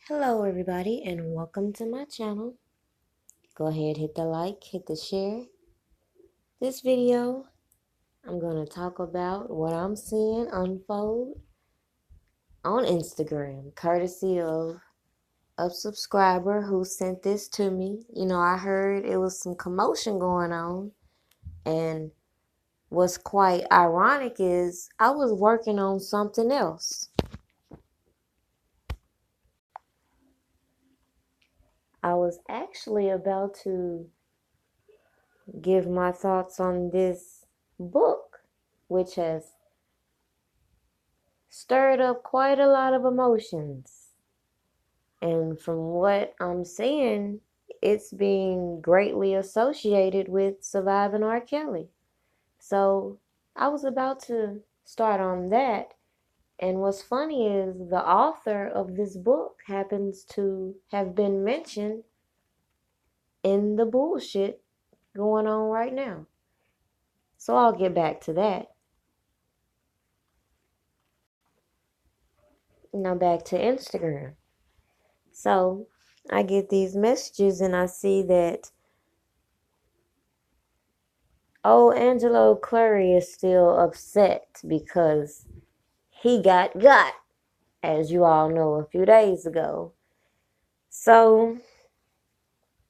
Hello everybody and welcome to my channel. Go ahead, hit the like, hit the share. This video, I'm going to talk about what I'm seeing unfold on Instagram, courtesy of a subscriber who sent this to me. I heard it was some commotion going on, and what's quite ironic is I was working on something else. I was actually about to give my thoughts on this book, which has stirred up quite a lot of emotions. And from what I'm seeing, it's being greatly associated with surviving R. Kelly. So I was about to start on that. And what's funny is the author of this book happens to have been mentioned in the bullshit going on right now. So I'll get back to that. Now back to Instagram. So I get these messages and I see that, Angelo Clary is still upset because he got, as you all know, a few days ago. So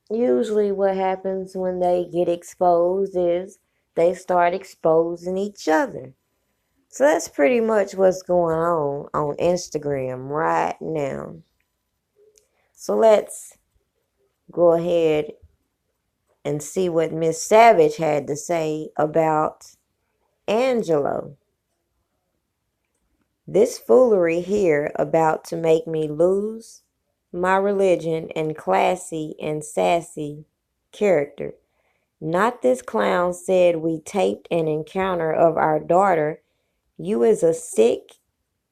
usually what happens when they get exposed is they start exposing each other. So that's pretty much what's going on Instagram right now. So let's go ahead and see what Miss Savage had to say about Angelo. This foolery here about to make me lose my religion and classy and sassy character. Not this clown said we taped an encounter of our daughter. You is a sick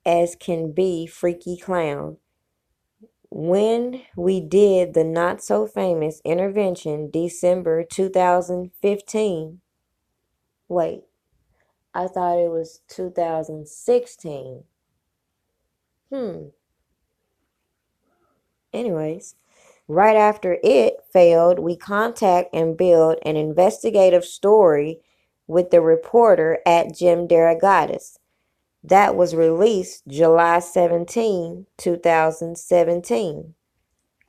as can be freaky clown. When we did the not so famous intervention December 2015. Wait, I thought it was 2016. Anyways, right after it failed, we contact and build an investigative story with the reporter at Jim Derogatis. That was released July 17, 2017.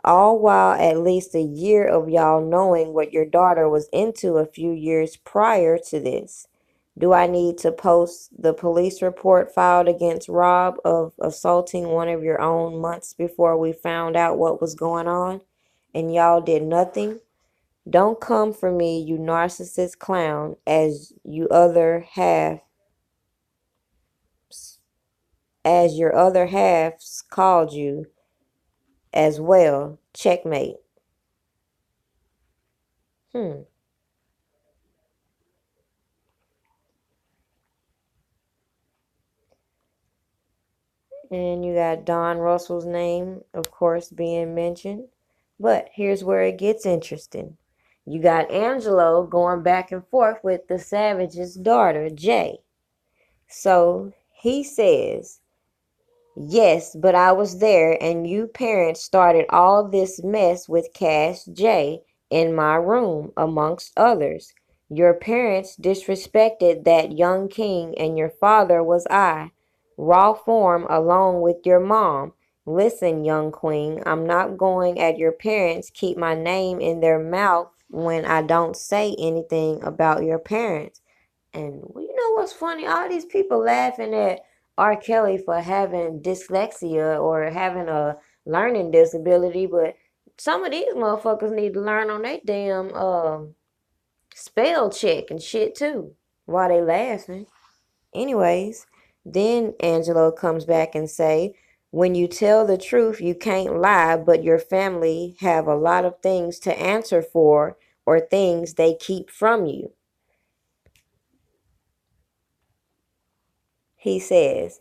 All while at least a year of y'all knowing what your daughter was into a few years prior to this. Do I need to post the police report filed against Rob of assaulting one of your own months before we found out what was going on? And y'all did nothing? Don't come for me, you narcissist clown, as your other halves called you as well. Checkmate. And you got Don Russell's name, of course, being mentioned. But here's where it gets interesting. You got Angelo going back and forth with the Savage's daughter, Jay. So he says, yes, but I was there and you parents started all this mess with Cash J in my room, amongst others. Your parents disrespected that young king and your father was I. Raw form along with your mom. Listen, young queen, I'm not going at your parents keep my name in their mouth when I don't say anything about your parents. And you know what's funny? All these people laughing at R. Kelly for having dyslexia or having a learning disability, but some of these motherfuckers need to learn on their damn spell check and shit too. While they laughing. Anyways, then Angelo comes back and say, when you tell the truth, you can't lie, but your family have a lot of things to answer for or things they keep from you. He says,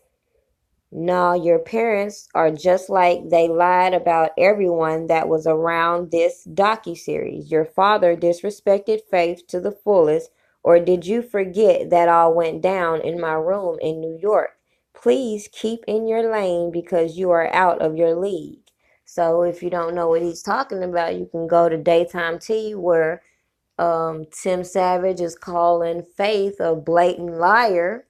no, your parents are just like they lied about everyone that was around this docuseries. Your father disrespected Faith to the fullest, or did you forget that all went down in my room in New York? Please keep in your lane because you are out of your league. So if you don't know what he's talking about, you can go to Daytime Tea where Tim Savage is calling Faith a blatant liar.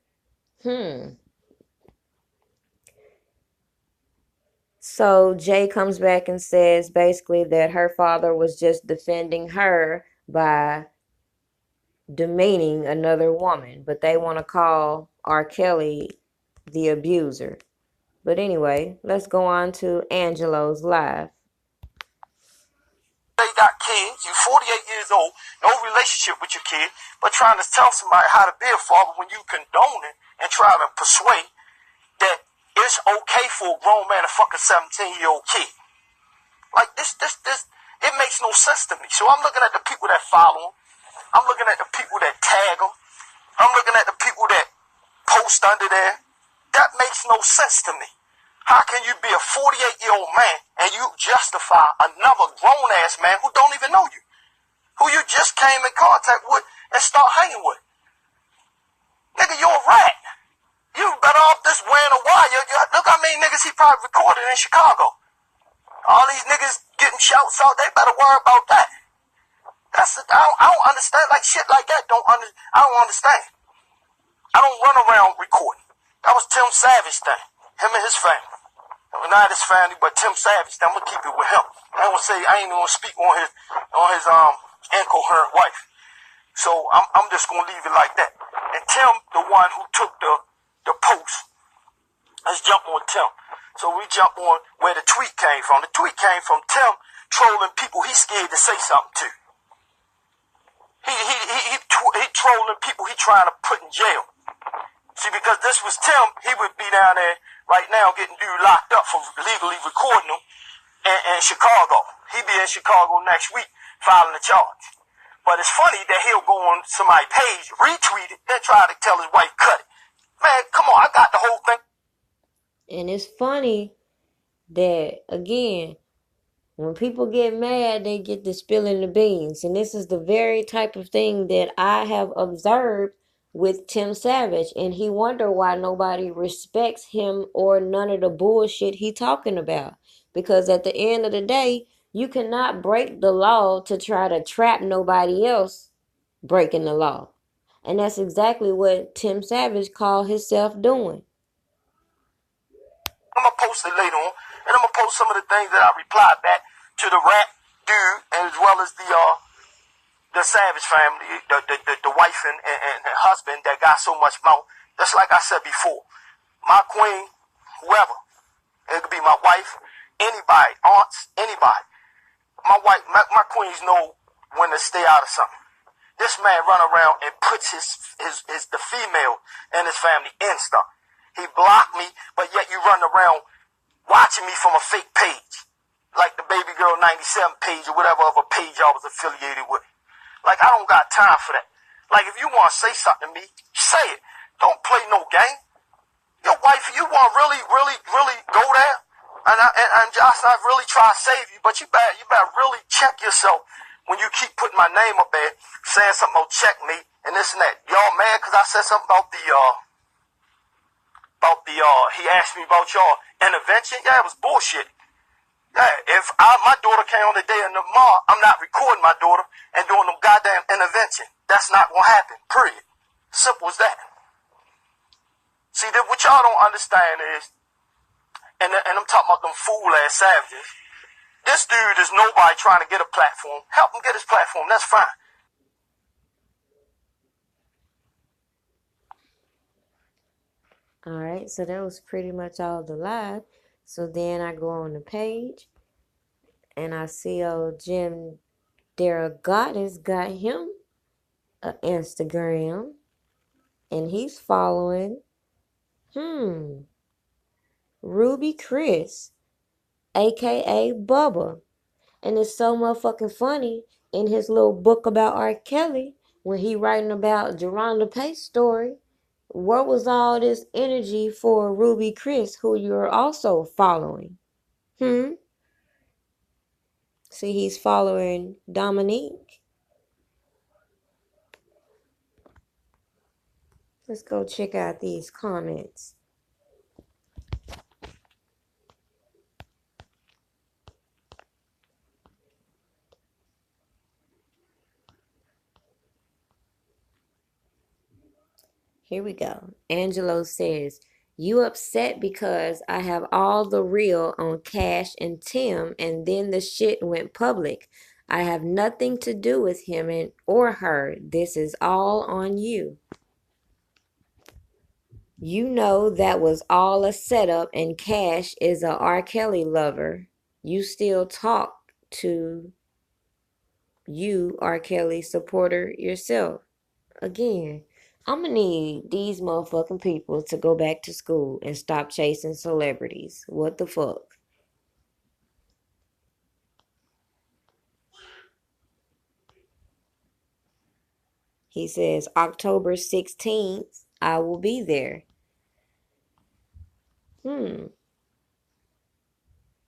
So Jay comes back and says basically that her father was just defending her by demeaning another woman, but they want to call R. Kelly the abuser. But anyway, let's go on to Angelo's live. They got kids, you 48 years old, no relationship with your kid, but trying to tell somebody how to be a father when you condone it and try to persuade that it's okay for a grown man to fuck a 17-year-old kid. Like this, it makes no sense to me. So I'm looking at the people that follow him. I'm looking at the people that tag him. I'm looking at the people that post under there. That makes no sense to me. How can you be a 48-year-old man and you justify another grown-ass man who don't even know you, who you just came in contact with and start hanging with? Nigga, you're a rat. You better off this wearing a wire. Look how many niggas he probably recorded in Chicago. All these niggas getting shouts out, they better worry about that. I don't understand, like shit like that. I don't understand. I don't run around recording. That was Tim Savage thing. Him and his family. Not his family, but Tim Savage. I'm gonna keep it with him. I ain't gonna speak on his incoherent wife. So I'm just gonna leave it like that. And Tim, the one who took the post, let's jump on Tim. So we jump on where the tweet came from. The tweet came from Tim trolling people he's scared to say something to. He trolling people he trying to put in jail. See, because this was Tim, he would be down there right now getting dude locked up for illegally recording him in Chicago. He'd be in Chicago next week filing a charge. But it's funny that he'll go on somebody's page, retweet it, then try to tell his wife cut it. Man, come on, I got the whole thing. And it's funny that, again, when people get mad, they get to spilling the beans. And this is the very type of thing that I have observed with Tim Savage. And he wonder why nobody respects him or none of the bullshit he talking about. Because at the end of the day, you cannot break the law to try to trap nobody else breaking the law. And that's exactly what Tim Savage called himself doing. I'm going to post it later on. And I'm going to post some of the things that I replied back to the rap dude, as well as the Savage family, the wife and her husband that got so much mouth. Just like I said before, my queen, whoever, it could be my wife, anybody, aunts, anybody. My queens know when to stay out of something. This man run around and puts the female and his family in stuff. He blocked me, but yet you run around watching me from a fake page, like the Baby Girl 97 page or whatever other page I was affiliated with. Like, I don't got time for that. Like, if you want to say something to me, say it. Don't play no game. Your wife, you want to really go there, and Josh, I really try to save you, but you better really check yourself when you keep putting my name up there, saying something about checkmate and this and that. Y'all mad because I said something about he asked me about y'all intervention? Yeah, it was bullshit. Yeah, if my daughter came on the day of the mall, I'm not recording my daughter and doing them goddamn intervention. That's not gonna happen, period. Simple as that. See, what y'all don't understand is, and I'm talking about them fool-ass savages, this dude is nobody trying to get a platform. Help him get his platform, that's fine. Alright, so that was pretty much all the live. So then I go on the page and I see old Jim Derogatis got him an Instagram and he's following Ruby Chris, aka Bubba. And it's so motherfucking funny in his little book about R. Kelly when he writing about Geronda Pace's story. What was all this energy for Ruby Chris, who you're also following? See, he's following Dominique. Let's go check out these comments. Here we go. Angelo says, "You upset because I have all the real on Cash and Tim, and then the shit went public. I have nothing to do with him or her. This is all on you. You know that was all a setup, and Cash is a R. Kelly lover. You still talk to you, R. Kelly supporter yourself." Again, I'm gonna need these motherfucking people to go back to school and stop chasing celebrities. What the fuck? He says, October 16th, I will be there. Hmm.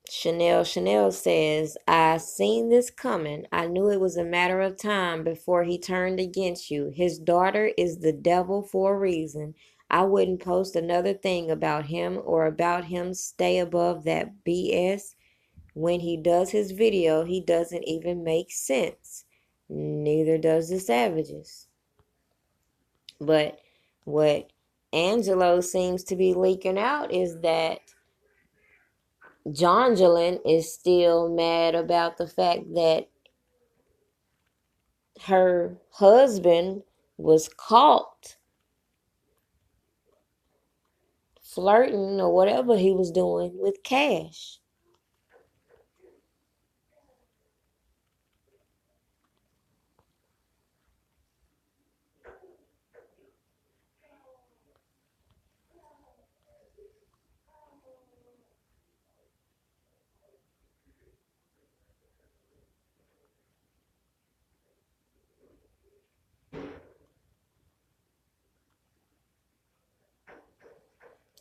Chanel says, "I seen this coming. I knew it was a matter of time before he turned against you. His daughter is the devil for a reason. I wouldn't post another thing about him or about him. Stay above that BS. When he does his video, he doesn't even make sense. Neither does the Savages." But what Angelo seems to be leaking out is that Jonjolin is still mad about the fact that her husband was caught flirting or whatever he was doing with Cash.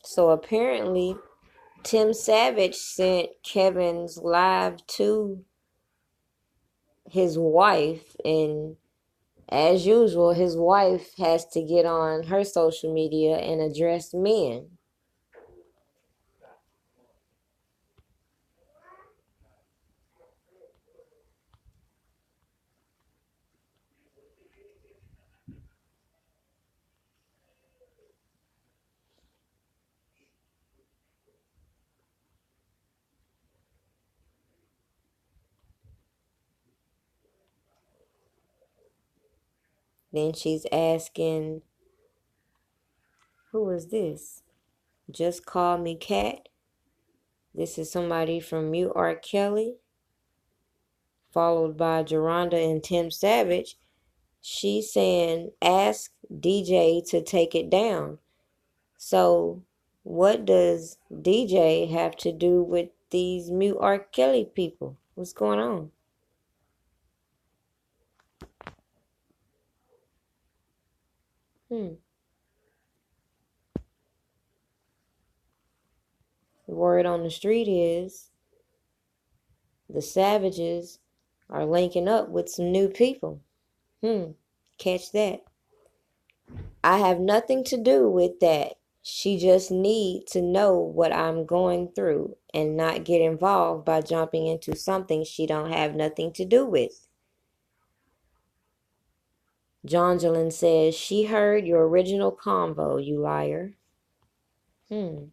So apparently, Tim Savage sent Kevin's live to his wife, and as usual, his wife has to get on her social media and address men. Then she's asking, "Who is this? Just call me Cat. This is somebody from Mute R. Kelly," followed by Geronda and Tim Savage. She's saying, "Ask DJ to take it down." So, what does DJ have to do with these Mute R. Kelly people? What's going on? Hmm. The word on the street is the Savages are linking up with some new people. Catch that. "I have nothing to do with that. She just need to know what I'm going through and not get involved by jumping into something she don't have nothing to do with." Jonjolin says, "She heard your original convo, you liar." Hmm.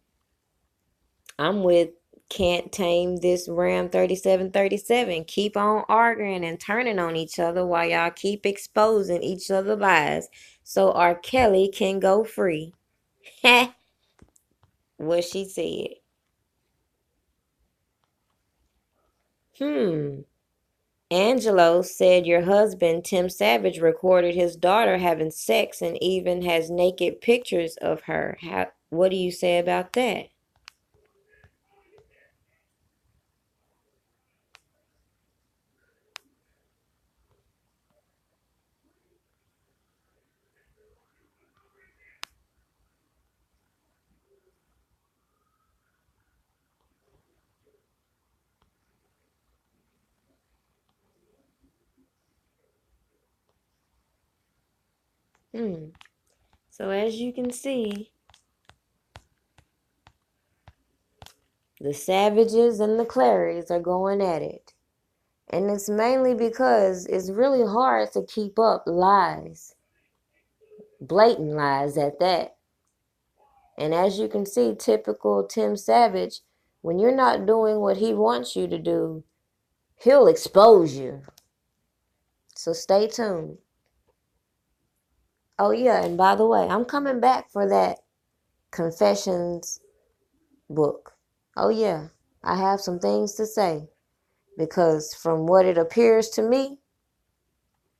I'm with "Can't tame this Ram 3737. Keep on arguing and turning on each other while y'all keep exposing each other's lies so R. Kelly can go free." What she said. Hmm. Angelo said your husband, Tim Savage, recorded his daughter having sex and even has naked pictures of her. What do you say about that? Hmm. So as you can see, the Savages and the Clarys are going at it. And it's mainly because it's really hard to keep up lies. Blatant lies at that. And as you can see, typical Tim Savage, when you're not doing what he wants you to do, he'll expose you. So stay tuned. Oh yeah, and by the way, I'm coming back for that Confessions book. Oh yeah, I have some things to say. Because from what it appears to me,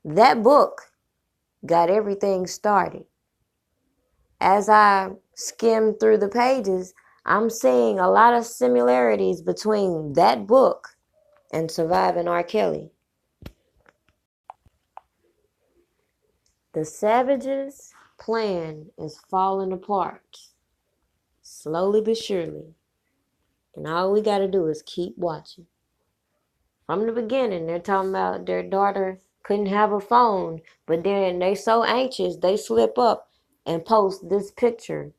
that book got everything started. As I skim through the pages, I'm seeing a lot of similarities between that book and Surviving R. Kelly. The Savage's plan is falling apart, slowly but surely. And all we got to do is keep watching. From the beginning, they're talking about their daughter couldn't have a phone, but then they so anxious, they slip up and post this picture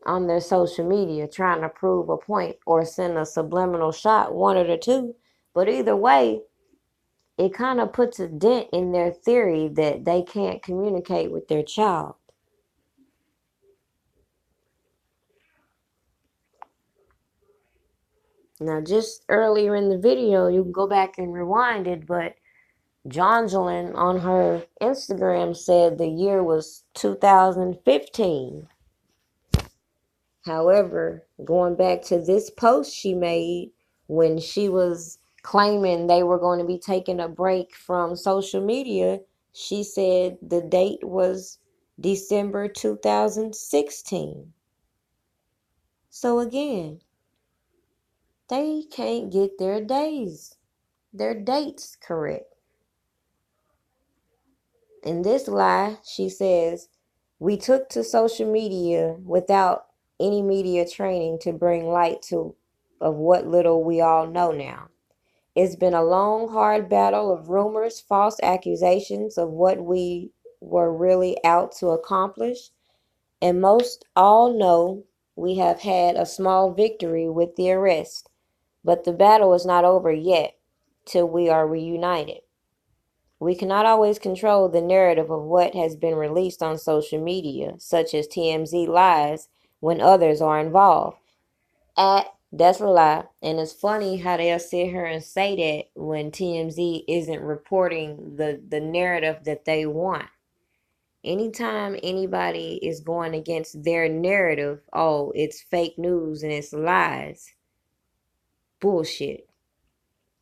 on their social media trying to prove a point or send a subliminal shot, one of the two. But either way, it kind of puts a dent in their theory that they can't communicate with their child. Now, just earlier in the video, you can go back and rewind it, but Jonjolin on her Instagram said the year was 2015. However, going back to this post she made when she was claiming they were going to be taking a break from social media, she said the date was December 2016. So again, they can't get their dates correct. In this lie, she says, we took to social media without any media training to bring light to of what little we all know now. It's been a long, hard battle of rumors, false accusations of what we were really out to accomplish. And most all know we have had a small victory with the arrest, but the battle is not over yet till we are reunited. We cannot always control the narrative of what has been released on social media, such as TMZ lies, when others are involved. That's a lie. And it's funny how they'll sit here and say that when TMZ isn't reporting the narrative that they want. Anytime anybody is going against their narrative, oh, it's fake news and it's lies. Bullshit.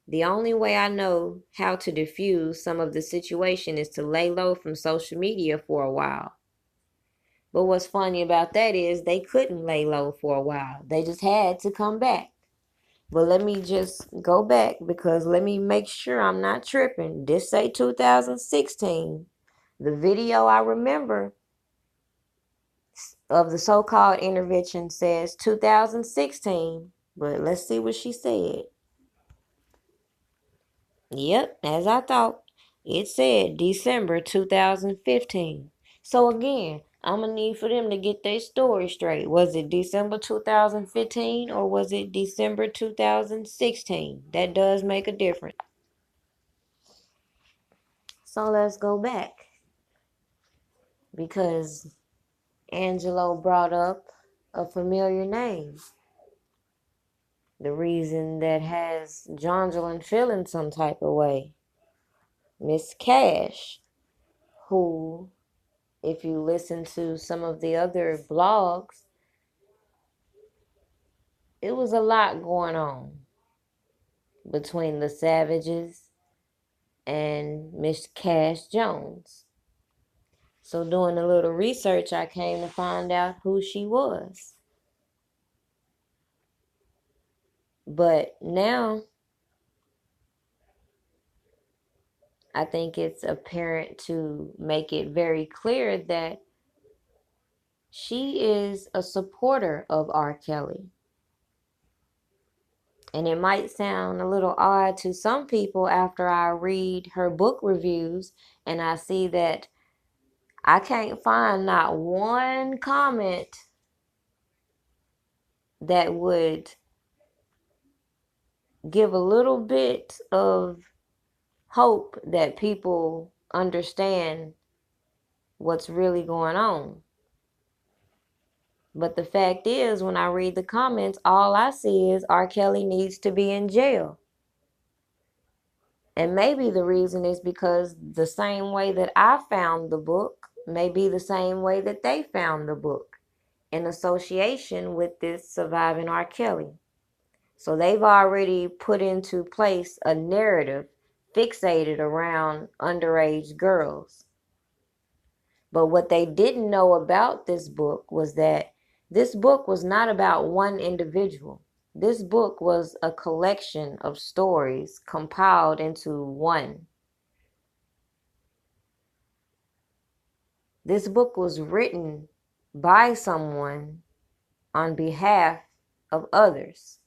The only way I know how to diffuse some of the situation is to lay low from social media for a while. But what's funny about that is they couldn't lay low for a while. They just had to come back. But let me just go back because let me make sure I'm not tripping. This say 2016. The video I remember of the so-called intervention says 2016. But let's see what she said. Yep, as I thought. It said December 2015. So again, I'm gonna need for them to get their story straight. Was it December 2015 or was it December 2016? That does make a difference. So let's go back because Angelo brought up a familiar name. The reason that has Jonjolin feeling some type of way. Miss Cash, who, if you listen to some of the other blogs, it was a lot going on between the Savages and Miss Cash Jones. So doing a little research, I came to find out who she was. But now I think it's apparent to make it very clear that she is a supporter of R. Kelly. And it might sound a little odd to some people after I read her book reviews and I see that I can't find not one comment that would give a little bit of hope that people understand what's really going on. But the fact is, when I read the comments, all I see is R. Kelly needs to be in jail. And maybe the reason is because the same way that I found the book may be the same way that they found the book, in association with this surviving R. Kelly. So they've already put into place a narrative fixated around underage girls. But what they didn't know about this book was that this book was not about one individual. This book was a collection of stories compiled into one. This book was written by someone on behalf of others.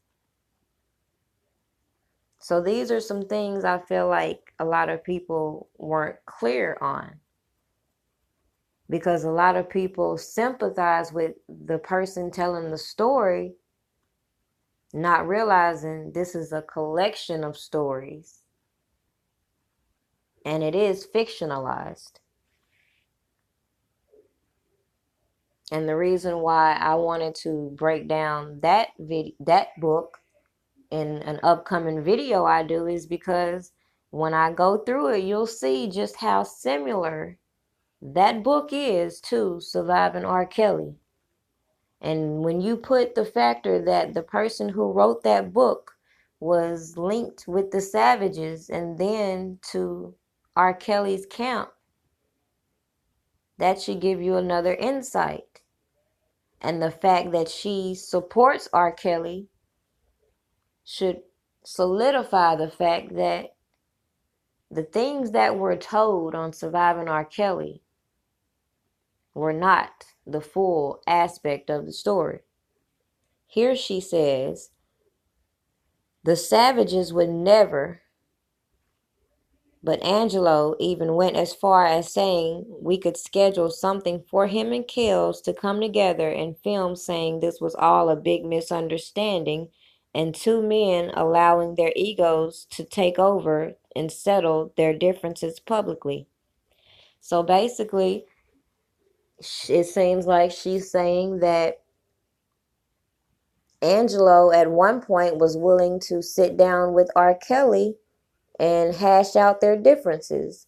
So these are some things I feel like a lot of people weren't clear on, because a lot of people sympathize with the person telling the story, not realizing this is a collection of stories and it is fictionalized. And the reason why I wanted to break down that book in an upcoming video I do is because when I go through it, you'll see just how similar that book is to Surviving R. Kelly. And when you put the factor that the person who wrote that book was linked with the Savages and then to R. Kelly's camp, that should give you another insight. And the fact that she supports R. Kelly should solidify the fact that the things that were told on Surviving R. Kelly were not the full aspect of the story. Here she says, the Savages would never, but Angelo even went as far as saying we could schedule something for him and Kells to come together and film, saying this was all a big misunderstanding and two men allowing their egos to take over and settle their differences publicly. So basically, it seems like she's saying that Angelo at one point was willing to sit down with R. Kelly and hash out their differences.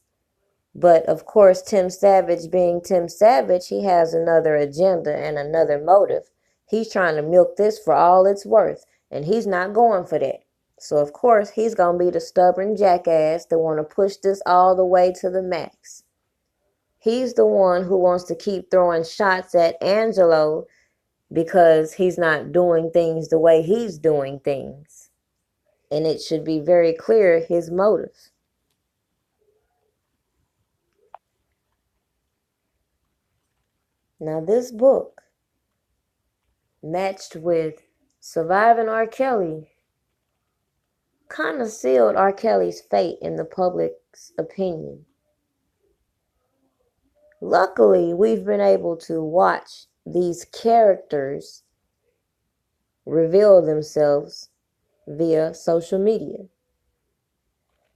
But of course, Tim Savage being Tim Savage, he has another agenda and another motive. He's trying to milk this for all it's worth, and he's not going for that. So of course, he's going to be the stubborn jackass that want to push this all the way to the max. He's the one who wants to keep throwing shots at Angelo because he's not doing things the way he's doing things. And it should be very clear his motive. Now this book, matched with Surviving R. Kelly, kind of sealed R. Kelly's fate in the public's opinion. Luckily, we've been able to watch these characters reveal themselves via social media.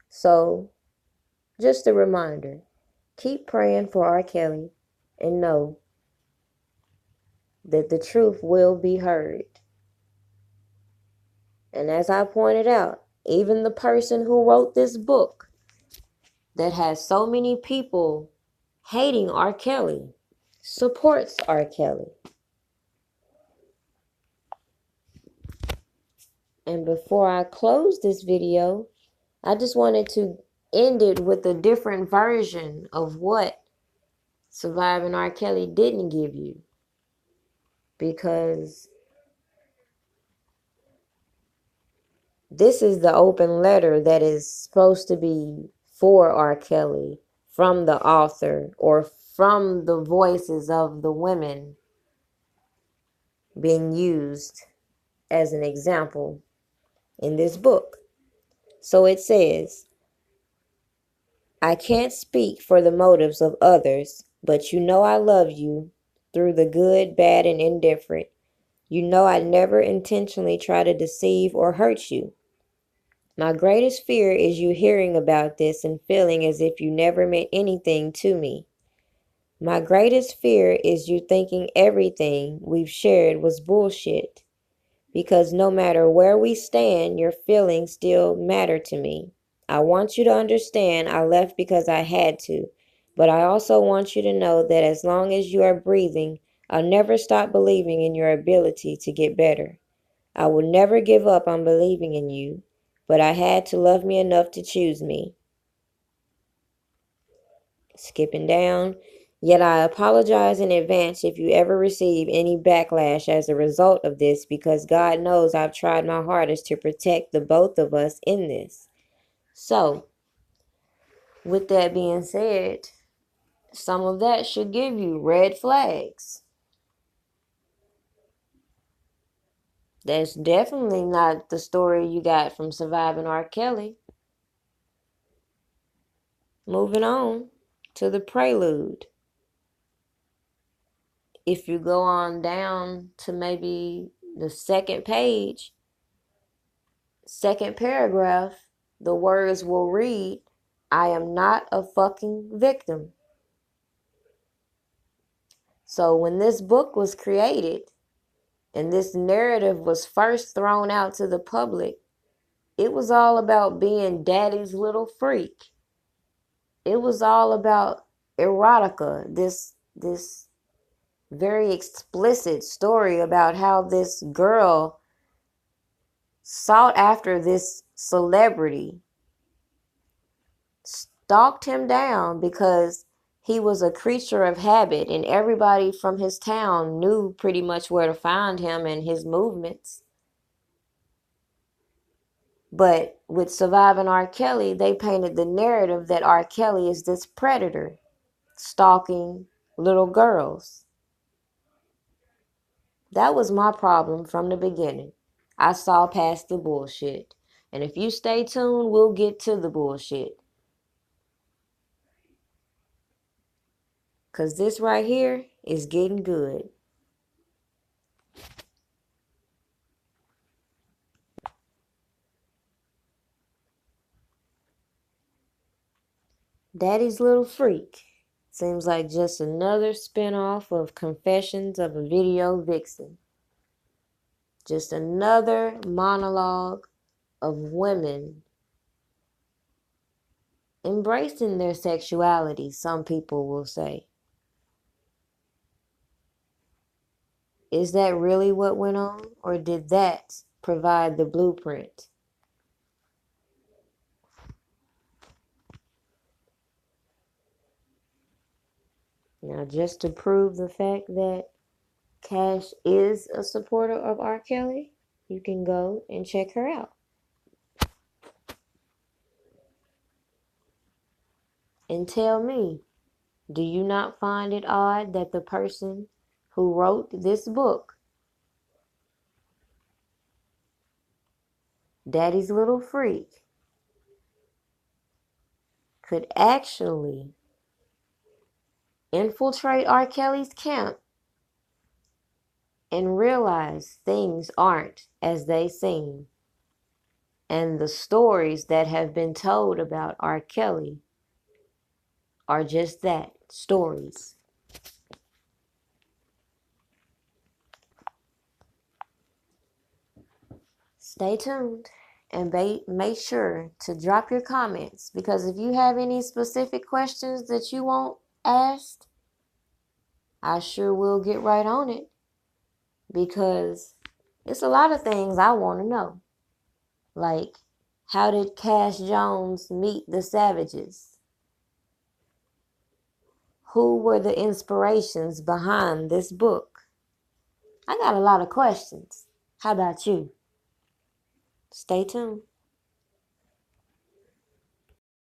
So, just a reminder, keep praying for R. Kelly and know that the truth will be heard. And as I pointed out, even the person who wrote this book that has so many people hating R. Kelly supports R. Kelly. And before I close this video, I just wanted to end it with a different version of what Surviving R. Kelly didn't give you. Because this is the open letter that is supposed to be for R. Kelly from the author or from the voices of the women being used as an example in this book. So it says, I can't speak for the motives of others, but you know I love you through the good, bad, and indifferent. You know I never intentionally try to deceive or hurt you. My greatest fear is you hearing about this and feeling as if you never meant anything to me. My greatest fear is you thinking everything we've shared was bullshit. Because no matter where we stand, your feelings still matter to me. I want you to understand I left because I had to, but I also want you to know that as long as you are breathing, I'll never stop believing in your ability to get better. I will never give up on believing in you, but I had to love me enough to choose me. Skipping down. Yet I apologize in advance if you ever receive any backlash as a result of this, because God knows I've tried my hardest to protect the both of us in this. So, with that being said, some of that should give you red flags. That's definitely not the story you got from Surviving R. Kelly. Moving on to the prelude. If you go on down to maybe the second page, second paragraph, the words will read, I am not a fucking victim. So when this book was created and this narrative was first thrown out to the public, it was all about being daddy's little freak. It was all about erotica, this very explicit story about how this girl sought after this celebrity, stalked him down because he was a creature of habit and everybody from his town knew pretty much where to find him and his movements. But with Surviving R. Kelly, they painted the narrative that R. Kelly is this predator stalking little girls. That was my problem from the beginning. I saw past the bullshit. And if you stay tuned, we'll get to the bullshit. Because this right here is getting good. Daddy's Little Freak seems like just another spinoff of Confessions of a Video Vixen. Just another monologue of women embracing their sexuality, some people will say. Is that really what went on, or did that provide the blueprint? Now, just to prove the fact that Cash is a supporter of R. Kelly, you can go and check her out. And tell me, do you not find it odd that the person who wrote this book, Daddy's Little Freak, could actually infiltrate R. Kelly's camp and realize things aren't as they seem? And the stories that have been told about R. Kelly are just that, stories. Stay tuned and make sure to drop your comments, because if you have any specific questions that you want asked, I sure will get right on it, because it's a lot of things I want to know. Like, how did Cash Jones meet the Savages? Who were the inspirations behind this book? I got a lot of questions. How about you? Stay tuned.